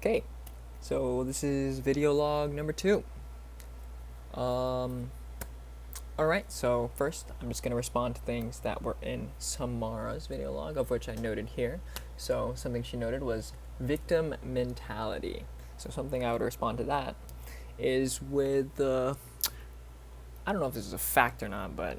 Okay, so this is video log number 2. Alright, so first I'm just going to respond to things that were in Samara's video log, of which I noted here. So something she noted was victim mentality. So something I would respond to that is with the, I don't know if this is a fact or not, but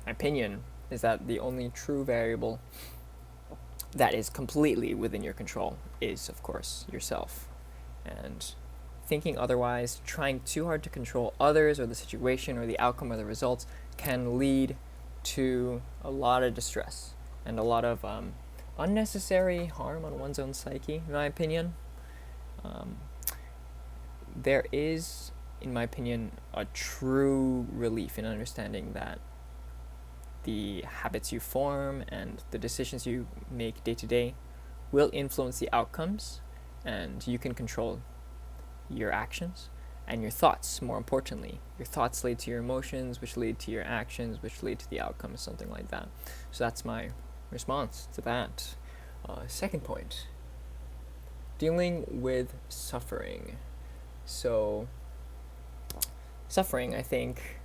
my opinion is that the only true variable that is completely within your control is, of course, yourself. And thinking otherwise, trying too hard to control others or the situation or the outcome or the results can lead to a lot of distress and a lot of unnecessary harm on one's own psyche, in my opinion. There is, in my opinion, a true relief in understanding that the habits you form and the decisions you make day to day will influence the outcomes, and you can control your actions and your thoughts. More importantly, your thoughts lead to your emotions, which lead to your actions, which lead to the outcomes, something like that. So that's my response to that. Second point, dealing with suffering. So suffering, I think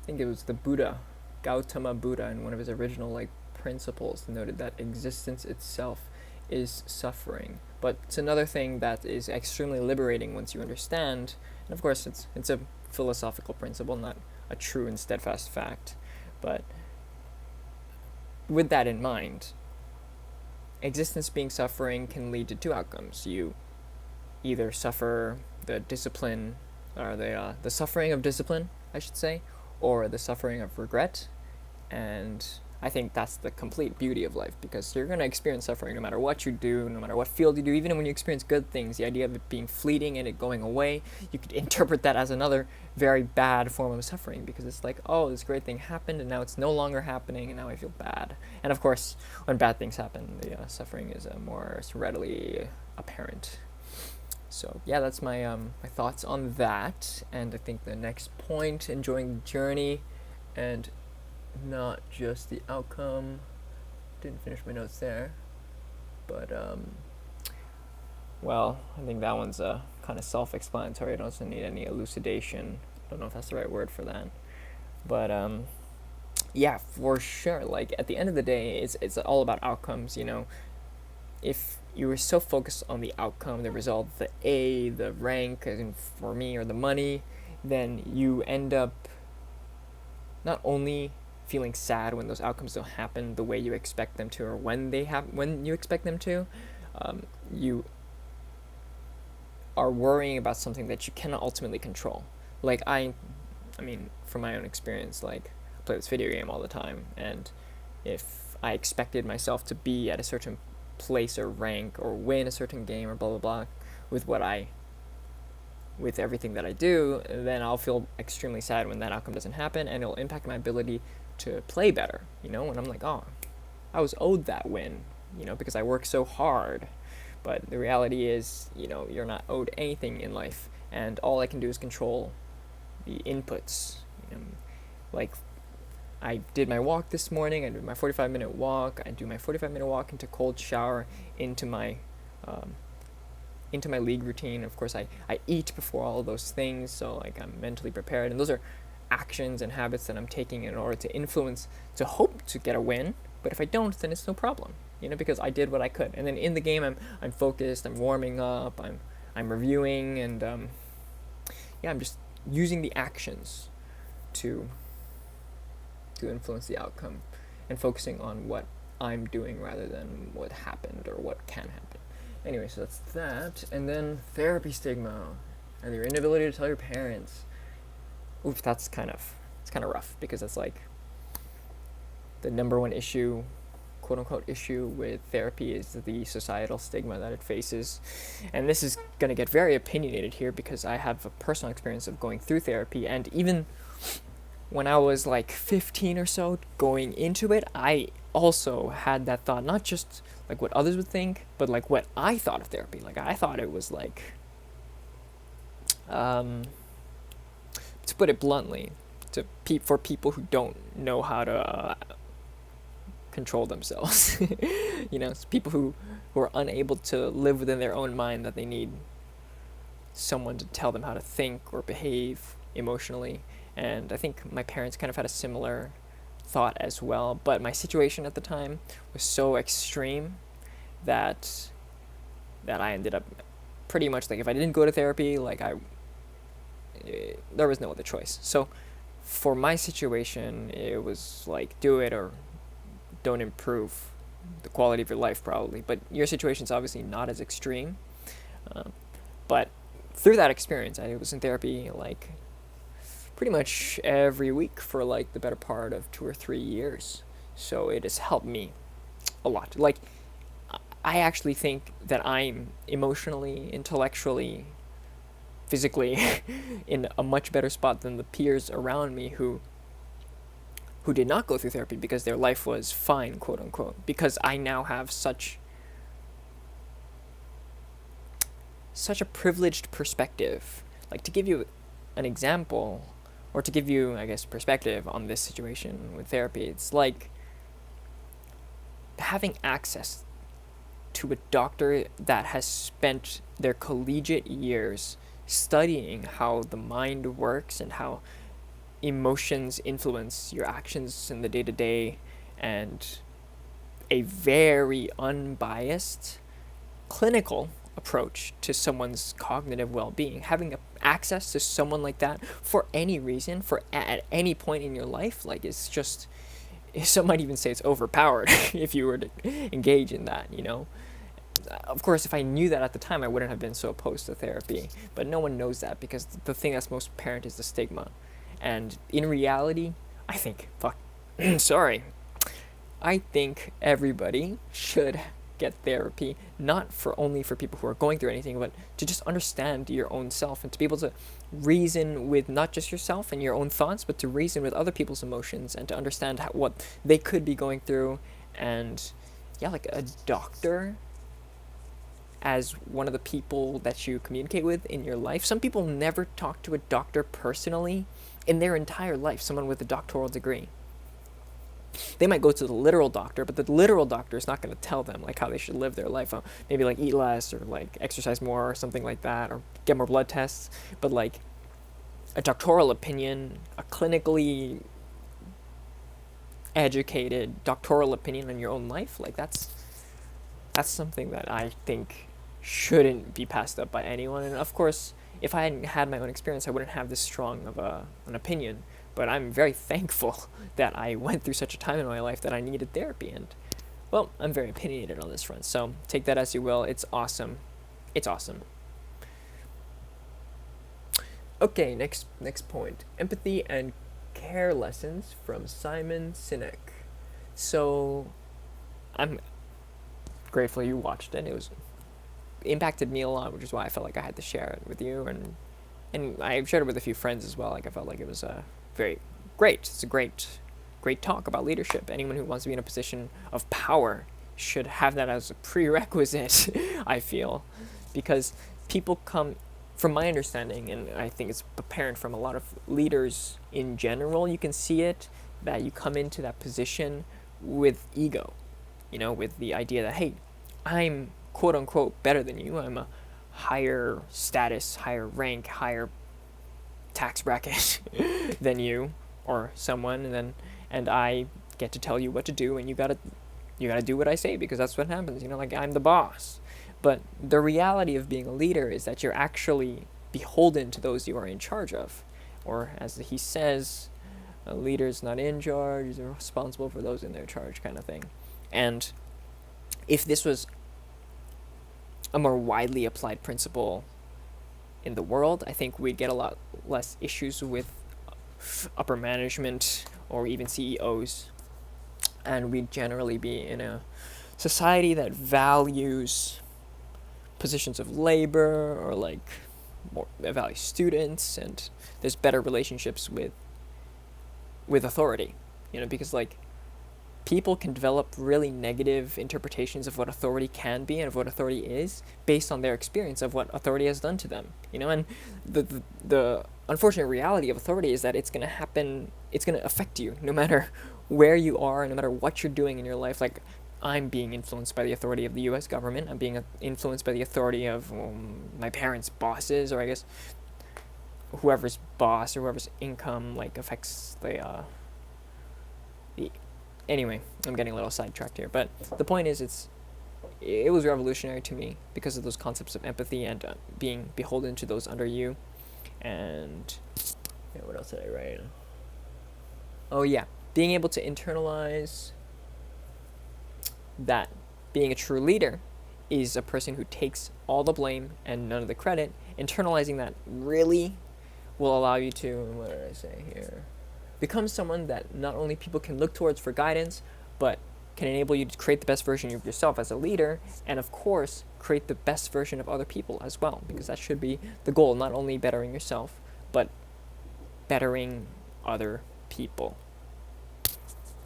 it was the Buddha, Gautama Buddha, in one of his original principles, noted that existence itself is suffering. But it's another thing that is extremely liberating once you understand. And of course, it's a philosophical principle, not a true and steadfast fact. But with that in mind, existence being suffering can lead to two outcomes. You either suffer the discipline, or the suffering of discipline, I should say, or the suffering of regret. And I think that's the complete beauty of life, because you're going to experience suffering no matter what you do, no matter what field you do. Even when you experience good things, the idea of it being fleeting and it going away, you could interpret that as another very bad form of suffering, because it's like, oh, this great thing happened and now it's no longer happening and now I feel bad. And of course, when bad things happen, the suffering is more readily apparent. So yeah, that's my my thoughts on that. And I think the next point, enjoying the journey and not just the outcome. Didn't finish my notes there, but well, I think that one's kind of self-explanatory. It doesn't need any elucidation. I don't know if that's the right word for that, but yeah, for sure. Like at the end of the day, it's all about outcomes. You know, if you were so focused on the outcome, the result, the rank, as in for me, or the money, then you end up not only feeling sad when those outcomes don't happen the way you expect them to, or when you expect them to, you are worrying about something that you cannot ultimately control. Like I mean, from my own experience, like I play this video game all the time, and if I expected myself to be at a certain place or rank or win a certain game or blah blah blah with everything that I do, then I'll feel extremely sad when that outcome doesn't happen, and it'll impact my ability to play better, when I'm like, oh, I was owed that win, because I worked so hard. But the reality is, you're not owed anything in life, and all I can do is control the inputs. Like I did my walk this morning, I did my 45-minute walk, I do my 45-minute walk into cold shower, into my league routine. Of course, I eat before all of those things, so I'm mentally prepared, and those are actions and habits that I'm taking in order to influence, to hope to get a win. But if I don't, then it's no problem, because I did what I could. And then in the game, I'm focused, I'm warming up, I'm reviewing, and I'm just using the actions to influence the outcome, and focusing on what I'm doing rather than what happened or what can happen. Anyway, so that's that. And then therapy stigma, and your inability to tell your parents. Oof, it's kind of rough, because it's like the number one issue, quote unquote issue, with therapy is the societal stigma that it faces. And this is going to get very opinionated here, because I have a personal experience of going through therapy, and even when I was 15 or so going into it, I also had that thought, not just what others would think, but what I thought of therapy. I thought it was to put it bluntly, for people who don't know how to control themselves. It's people who who are unable to live within their own mind, that they need someone to tell them how to think or behave emotionally. And I think my parents kind of had a similar thought as well, but my situation at the time was so extreme that I ended up pretty much, like, if I didn't go to therapy, like, there was no other choice. So for my situation, it was like, do it or don't improve the quality of your life, probably. But your situation's obviously not as extreme. But through that experience, I was in therapy like pretty much every week for like the better part of 2 or 3 years. So it has helped me a lot. Like, I actually think that I'm emotionally, intellectually, physically in a much better spot than the peers around me who did not go through therapy because their life was fine, quote unquote, because I now have such a privileged perspective. Like, to give you an example, or to give you, I guess, perspective on this situation with therapy, it's like having access to a doctor that has spent their collegiate years studying how the mind works and how emotions influence your actions in the day-to-day, and a very unbiased clinical approach to someone's cognitive well-being. Having access to someone like that for any reason, for at any point in your life, like, it's just, some might even say it's overpowered if you were to engage in that, you know. Of course, if I knew that at the time, I wouldn't have been so opposed to therapy, but no one knows that, because the thing that's most apparent is the stigma. And in reality, I think, sorry, I think everybody should get therapy, not only for people who are going through anything, but to just understand your own self and to be able to reason with not just yourself and your own thoughts, but to reason with other people's emotions and to understand what they could be going through. And yeah, like, a doctor as one of the people that you communicate with in your life. Some people never talk to a doctor personally in their entire life, someone with a doctoral degree. They might go to the literal doctor, but the literal doctor is not going to tell them like how they should live their life. Maybe like eat less or like exercise more or something like that, or get more blood tests. But like a doctoral opinion, a clinically educated doctoral opinion on your own life, like that's something that I think shouldn't be passed up by anyone. And of course, if I hadn't had my own experience, I wouldn't have this strong of an opinion. But I'm very thankful that I went through such a time in my life that I needed therapy. And, well, I'm very opinionated on this front. So take that as you will. It's awesome. It's awesome. Okay, next point. Empathy and care lessons from Simon Sinek. So I'm grateful you watched it. It impacted me a lot, which is why I felt like I had to share it with you. And I've shared it with a few friends as well. Like, I felt like it was very great. It's a great talk about leadership. Anyone who wants to be in a position of power should have that as a prerequisite, I feel. Because people come, from my understanding, and I think it's apparent from a lot of leaders in general, you can see it, that you come into that position with ego. You know, with the idea that, hey, I'm quote unquote better than you. I'm a higher status, higher rank, higher tax bracket than you or someone, and I get to tell you what to do, and you gotta do what I say, because that's what happens. You know, like, I'm the boss. But the reality of being a leader is that you're actually beholden to those you are in charge of, or as he says, a leader's not in charge, they're responsible for those in their charge, kind of thing. And if this was a more widely applied principle in the world, I think we'd get a lot less issues with upper management or even CEOs, and we'd generally be in a society that values positions of labor, or like more values students, and there's better relationships with authority, you know, because like people can develop really negative interpretations of what authority can be and of what authority is based on their experience of what authority has done to them, you know. And the unfortunate reality of authority is that it's going to happen, it's going to affect you no matter where you are, no matter what you're doing in your life. Like, I'm being influenced by the authority of the U.S. government. I'm being influenced by the authority of my parents' bosses, or I guess whoever's boss or whoever's income like affects the. Anyway, I'm getting a little sidetracked here, but the point is, it was revolutionary to me because of those concepts of empathy and being beholden to those under you, and what else did I write? Oh yeah, being able to internalize that being a true leader is a person who takes all the blame and none of the credit. Internalizing that really will allow you to, what did I say here? Become someone that not only people can look towards for guidance, but can enable you to create the best version of yourself as a leader, and of course, create the best version of other people as well, because that should be the goal, not only bettering yourself, but bettering other people.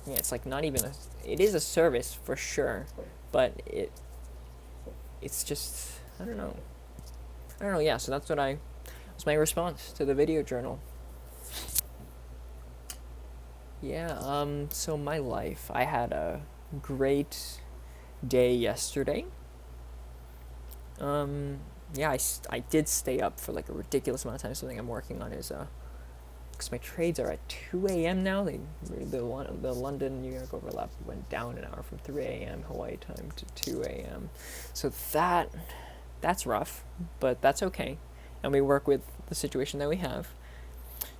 Yeah, it's like not even it is a service for sure, but it's just, I don't know, yeah, so that's was my response to the video journal. Yeah, so my life, I had a great day yesterday. Yeah, I did stay up for like a ridiculous amount of time. Something I'm working on is because my trades are at 2 a.m. now. The London New York overlap went down an hour from 3 a.m. Hawaii time to 2 a.m. So that's rough, but that's okay, and we work with the situation that we have.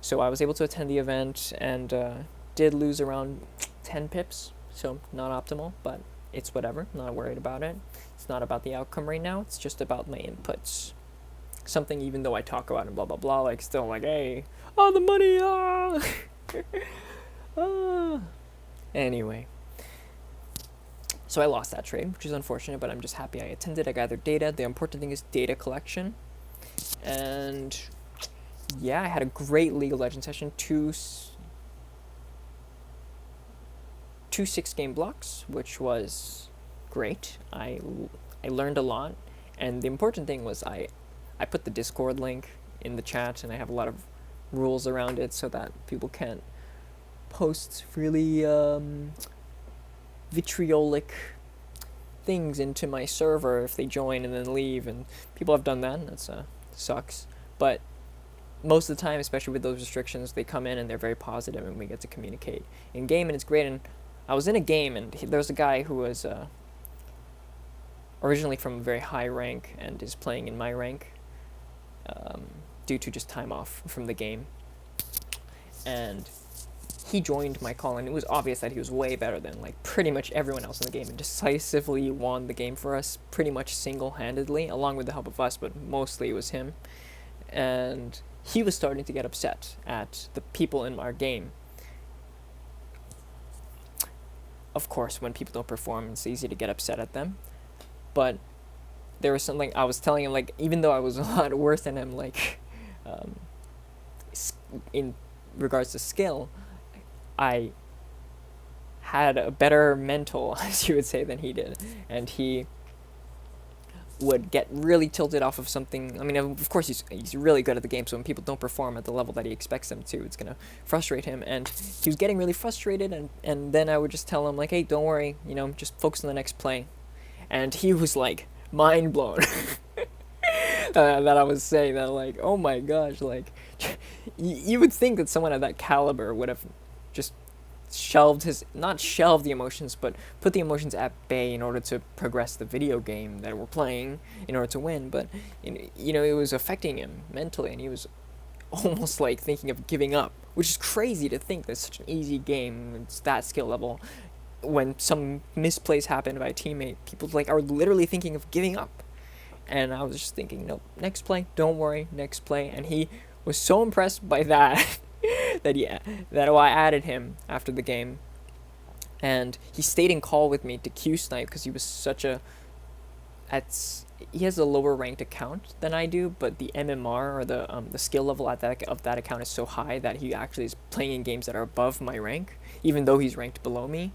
So I was able to attend the event and did lose around 10 pips, so not optimal, but it's whatever. Not worried about it. It's not about the outcome right now. It's just about my inputs. Something, even though I talk about it, blah blah blah, like still like, hey, oh, the money, Anyway, so I lost that trade, which is unfortunate, but I'm just happy I attended. I gathered data. The important thing is data collection, and yeah, I had a great League of Legends session. Two 6-game blocks, which was great. I learned a lot, and the important thing was I put the Discord link in the chat, and I have a lot of rules around it so that people can't post really vitriolic things into my server if they join and then leave, and people have done that, and that's sucks. But most of the time, especially with those restrictions, they come in and they're very positive, and we get to communicate in game, and it's great. And I was in a game, and there was a guy who was originally from a very high rank and is playing in my rank due to just time off from the game. And he joined my call, and it was obvious that he was way better than like pretty much everyone else in the game, and decisively won the game for us pretty much single-handedly, along with the help of us, but mostly it was him. And he was starting to get upset at the people in our game. Of course, when people don't perform, it's easy to get upset at them. But there was something I was telling him, like, even though I was a lot worse than him, like, in regards to skill, I had a better mental, as you would say, than he did. And he would get really tilted off of something. I mean, of course, he's really good at the game, so when people don't perform at the level that he expects them to, it's going to frustrate him. And he was getting really frustrated, and then I would just tell him, like, hey, don't worry, just focus on the next play. And he was, like, mind blown that I was saying that, like, oh my gosh, like, you would think that someone of that caliber would have just not shelved the emotions, but put the emotions at bay in order to progress the video game that we're playing in order to win. But it was affecting him mentally, and he was almost like thinking of giving up, which is crazy to think that such an easy game, it's that skill level, when some misplays happen by a teammate, people like are literally thinking of giving up. And I was just thinking, nope, next play, don't worry, next play. And he was so impressed by that that I added him after the game, and he stayed in call with me to Q snipe because he was he has a lower ranked account than I do, but the MMR, or the skill level of that account is so high that he actually is playing in games that are above my rank, even though he's ranked below me.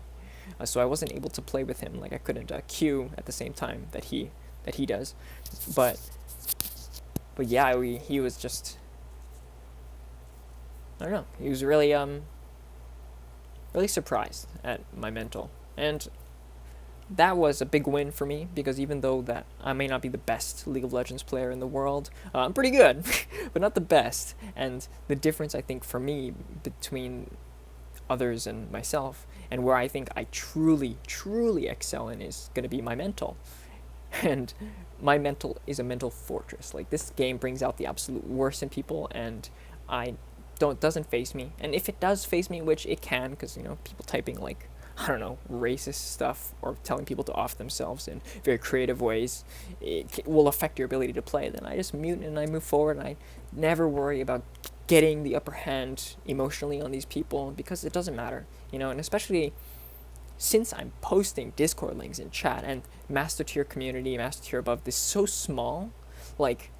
So I wasn't able to play with him, like I couldn't queue at the same time that he does. But yeah, he was just, I don't know, he was really really surprised at my mental, and that was a big win for me, because even though that I may not be the best League of Legends player in the world, I'm pretty good, but not the best. And the difference, I think, for me between others and myself, and where I think I truly, truly excel in, is going to be my mental. And my mental is a mental fortress. Like, this game brings out the absolute worst in people, and I doesn't phase me. And if it does phase me, which it can, because, people typing, like, I don't know, racist stuff or telling people to off themselves in very creative ways, it will affect your ability to play. Then I just mute and I move forward, and I never worry about getting the upper hand emotionally on these people, because it doesn't matter, and especially since I'm posting Discord links in chat, and Master Tier community, Master Tier above, is so small, like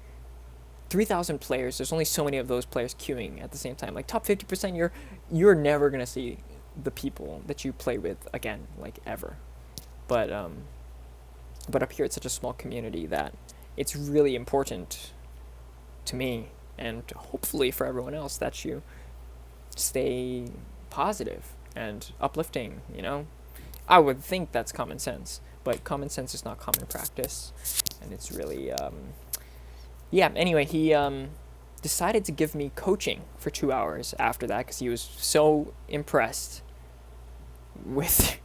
3,000 players, there's only so many of those players queuing at the same time. Like, top 50%, you're never gonna see the people that you play with again, like, ever. But up here it's such a small community that it's really important to me, and hopefully for everyone else, that you stay positive and uplifting. I would think that's common sense, but common sense is not common practice, and it's really anyway, he decided to give me coaching for 2 hours after that, because he was so impressed with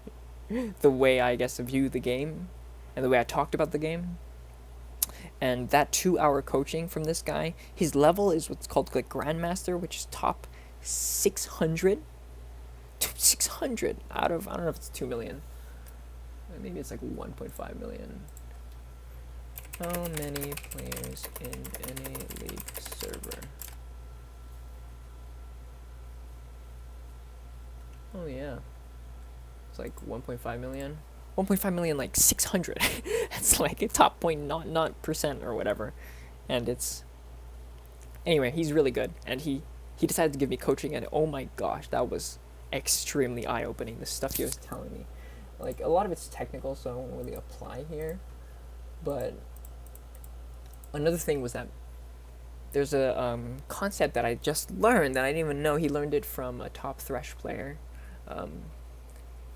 the way I guess viewed the game and the way I talked about the game. And that 2-hour coaching from this guy, his level is what's called like Grandmaster, which is top 600 out of, I don't know if it's 2 million, maybe it's like 1.5 million. How many players in any league server? Oh yeah, it's like 1.5 million. 1.5 million, like 600. It's like a top 0.0% or whatever. And it's, anyway, he's really good, and he decided to give me coaching, and oh my gosh, that was extremely eye-opening, the stuff he was telling me. Like, a lot of it's technical, so I won't really apply here, but another thing was that there's a concept that I just learned that I didn't even know. He learned it from a top Thresh player,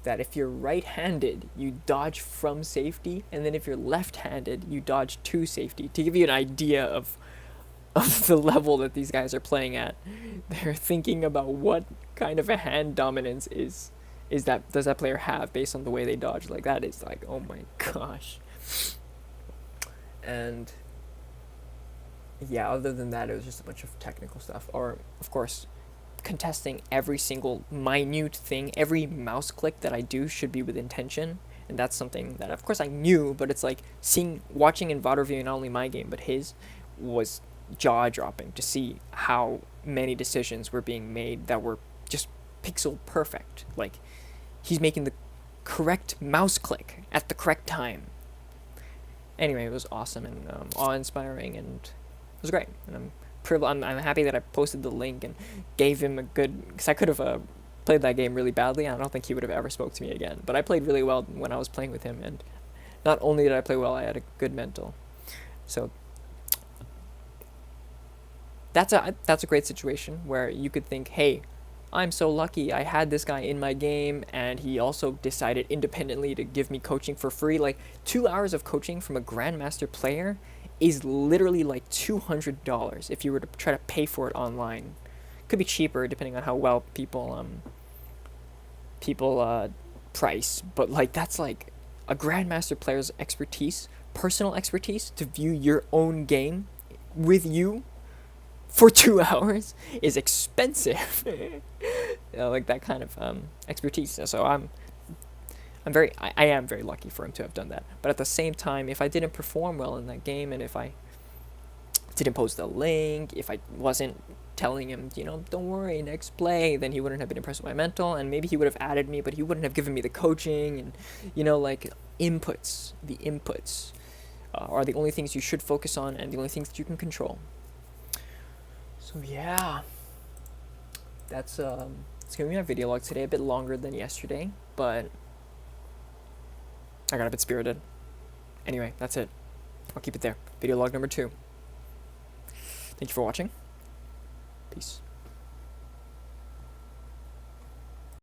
that if you're right-handed, you dodge from safety, and then if you're left-handed, you dodge to safety. To give you an idea of the level that these guys are playing at, they're thinking about what kind of a hand dominance does that player have based on the way they dodge. Like, that is like, oh my gosh. And yeah, other than that, it was just a bunch of technical stuff. Or, of course, contesting every single minute thing, every mouse click that I do should be with intention. And that's something that, of course, I knew, but it's like watching in VOD review, not only my game, but his, was jaw-dropping to see how many decisions were being made that were just pixel perfect. Like, he's making the correct mouse click at the correct time. Anyway, it was awesome and awe-inspiring, and it was great. And I'm happy that I posted the link and gave him a good, because I could have played that game really badly, and I don't think he would have ever spoke to me again. But I played really well when I was playing with him, and not only did I play well, I had a good mental. So that's a great situation where you could think, hey, I'm so lucky, I had this guy in my game, and he also decided independently to give me coaching for free. Like, 2 hours of coaching from a Grandmaster player is literally like $200 if you were to try to pay for it online. Could be cheaper depending on how well people price, but like, that's like a Grandmaster player's expertise, personal expertise, to view your own game with you for 2 hours is expensive. Like, that kind of expertise. So I am very lucky for him to have done that. But at the same time, if I didn't perform well in that game, and if I didn't post the link, if I wasn't telling him, don't worry, next play, then he wouldn't have been impressed with my mental, and maybe he would have added me, but he wouldn't have given me the coaching, and, like, the inputs are the only things you should focus on, and the only things that you can control. So yeah, that's it's gonna be my video log today, a bit longer than yesterday, but I got a bit spirited. Anyway, that's it. I'll keep it there. Video log number 2. Thank you for watching. Peace.